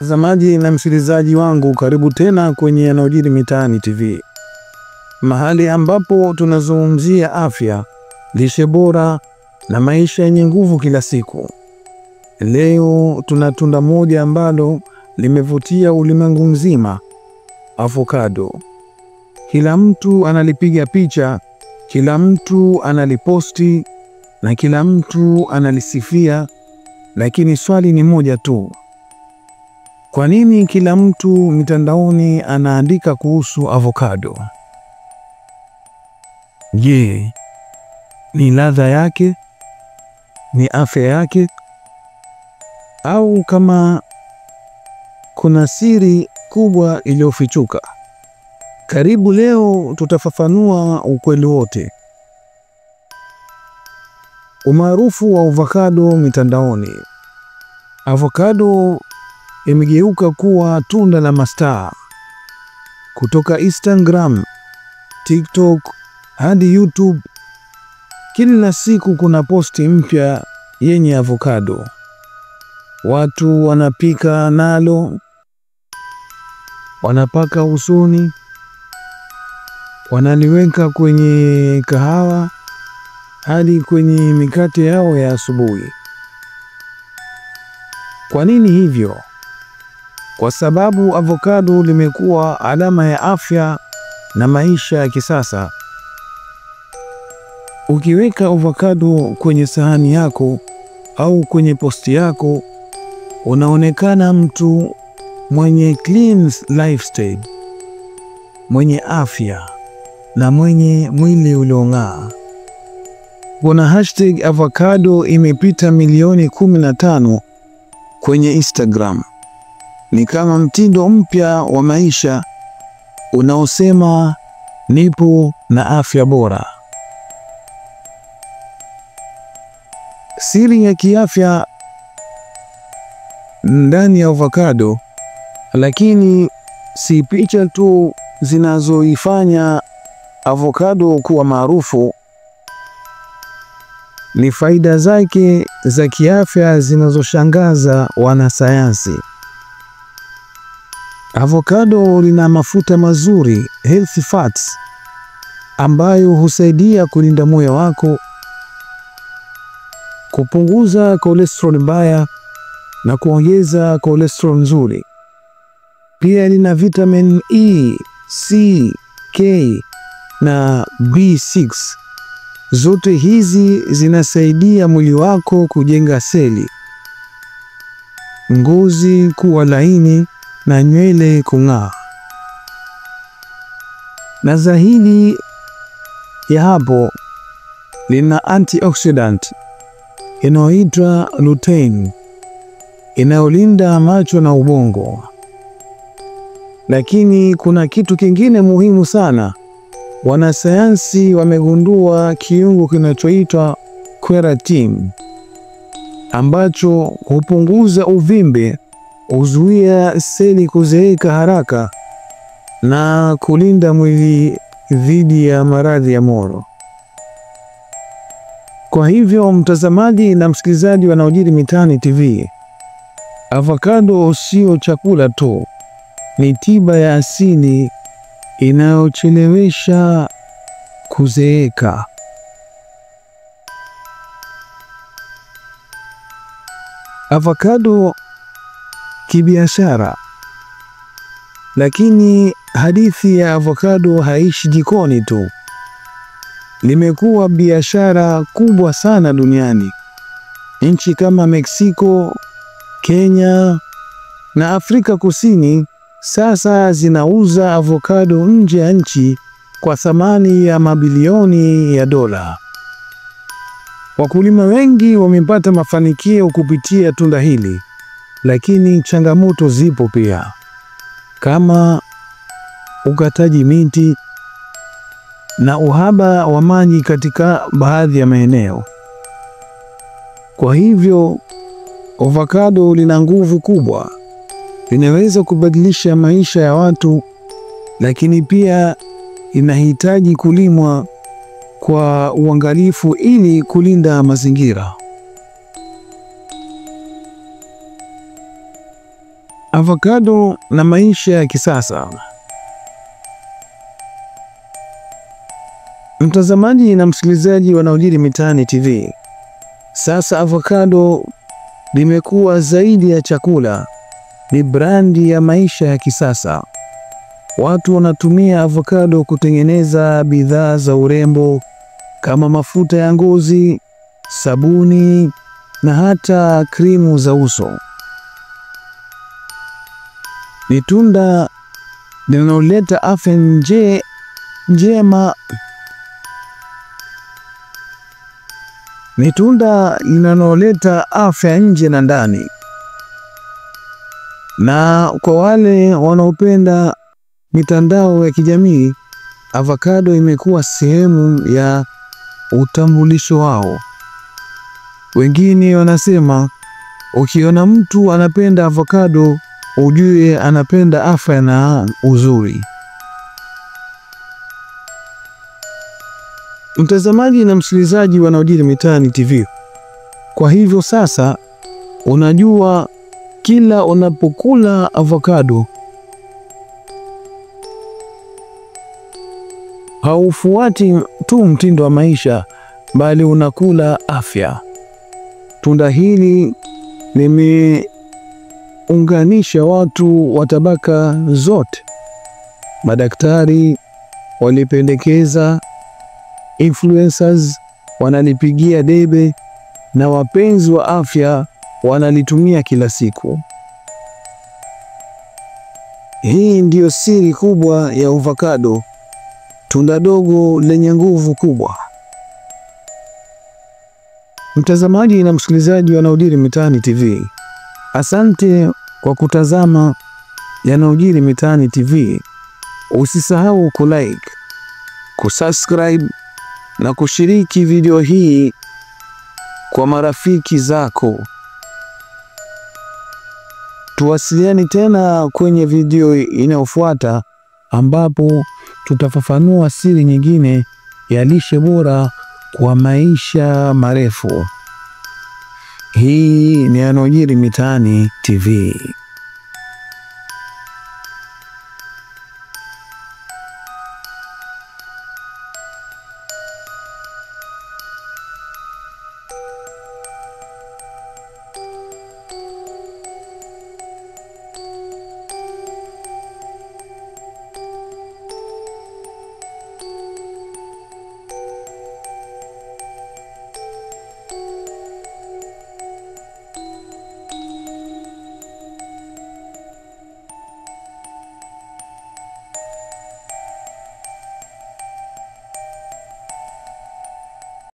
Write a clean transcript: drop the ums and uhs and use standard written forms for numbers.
Mtazamaji na msikilizaji wangu, karibu tena kwenye Yanayojiri Mitaani TV, mahali ambapo tunazungumzia afya, lishe bora na maisha yenye nguvu kila siku. Leo tuna tunda moja ambalo limevutia ulimwengu mzima, avocado. Kila mtu analipiga picha, kila mtu analiposti na kila mtu analisifia, lakini swali ni moja tu. Kwa nini kila mtu mitandaoni anaandika kuhusu avocado? Je, ni ladha yake? Ni afya yake? Au kama kuna siri kubwa iliyofichuka? Karibu, leo tutafafanua ukweli wote. Umaarufu wa avocado mitandaoni. Avocado imegeuka kuwa tunda la mastaa. Kutoka Instagram, TikTok hadi YouTube, kila siku kuna posti mpya yenye avocado. Watu wanapika nalo, wanapaka usoni, wanaliweka kwenye kahawa hadi kwenye mikate yao ya asubuhi. Kwa nini hivyo? Kwa sababu avocado limekuwa alama ya afya na maisha ya kisasa. Ukiweka avocado kwenye sahani yako au kwenye posti yako, unaonekana mtu mwenye clean lifestyle, mwenye afya na mwenye mwili uliong'aa. Kuna hashtag avocado imepita milioni 15 kwenye Instagram. Ni kama mtindo mpya wa maisha unaosema nipo na afya bora. Siri ya kiafya ndani ya avocado, lakini si picha tu zinazoifanya avocado kuwa maarufu, ni faida zake za kiafya zinazoshangaza wanasayansi. Avocado lina mafuta mazuri, healthy fats, ambayo husaidia kulinda moyo wako, kupunguza cholesterol mbaya na kuongeza cholesterol nzuri. Pia lina vitamin E, C, K na B6. Zote hizi zinasaidia mwili wako kujenga seli, ngozi kuwa laini na nywele kung'aa. Na zaidi ya hapo, lina antioxidant inayoitwa lutein inayolinda macho na ubongo. Lakini kuna kitu kingine muhimu sana. Wanasayansi wamegundua kiungo kinachoitwa quercetin ambacho hupunguza uvimbe, huzuia seli kuzeeka haraka na kulinda mwili dhidi ya maradhi ya moyo. Kwa hivyo, mtazamaji na msikilizaji wa Yanayojiri Mitaani TV, avocado sio chakula tu, ni tiba ya asili inayochelewesha kuzeeka. Avocado kibiashara. Lakini hadithi ya avocado haishi jikoni tu. Limekuwa biashara kubwa sana duniani. Nchi kama Mexico, Kenya na Afrika Kusini sasa zinauza avocado nje ya nchi kwa thamani ya mabilioni ya dola. Wakulima wengi wamepata mafanikio kupitia tunda hili, lakini changamoto zipo pia, kama ukataji miti na uhaba wa maji katika baadhi ya maeneo. Kwa hivyo, avocado lina nguvu kubwa. Linaweza kubadilisha maisha ya watu, lakini pia inahitaji kulimwa kwa uangalifu ili kulinda mazingira. Avocado na maisha ya kisasa. Mtazamaji na msikilizaji wa yanayojiri mitaani TV, sasa avocado limekuwa zaidi ya chakula, ni brandi ya maisha ya kisasa. Watu wanatumia avocado kutengeneza bidhaa za urembo kama mafuta ya ngozi, sabuni na hata krimu za uso. Ni tunda linaloleta afya njema. Ni tunda linaloleta afya nje na ndani. Na kwa wale wanaopenda mitandao ya kijamii, avocado imekuwa sehemu ya utambulisho wao. Wengine wanasema ukiona mtu anapenda avocado, ujue anapenda afya na uzuri. Mtazamaji na msikilizaji wa yanayojiri mitaani TV, kwa hivyo sasa unajua kila unapokula avocado haufuati tu mtindo wa maisha, bali unakula afya. Tunda hili limeunganisha watu wa tabaka zote. Madaktari walipendekeza, influencers wanalipigia debe, na wapenzi wa afya wanalitumia kila siku. Hii ndiyo siri kubwa ya avocado, tunda dogo lenye nguvu kubwa. Mtazamaji na msikilizaji wa yanayojiri mitaani TV, asante kwa kutazama yanayojiri mitaani TV. Usisahau kulike, kusubscribe na kushiriki video hii kwa marafiki zako. Tuwasiliane tena kwenye video inayofuata, ambapo tutafafanua siri nyingine ya lishe bora kwa maisha marefu. Hii ni yanayojiri mitaani TV.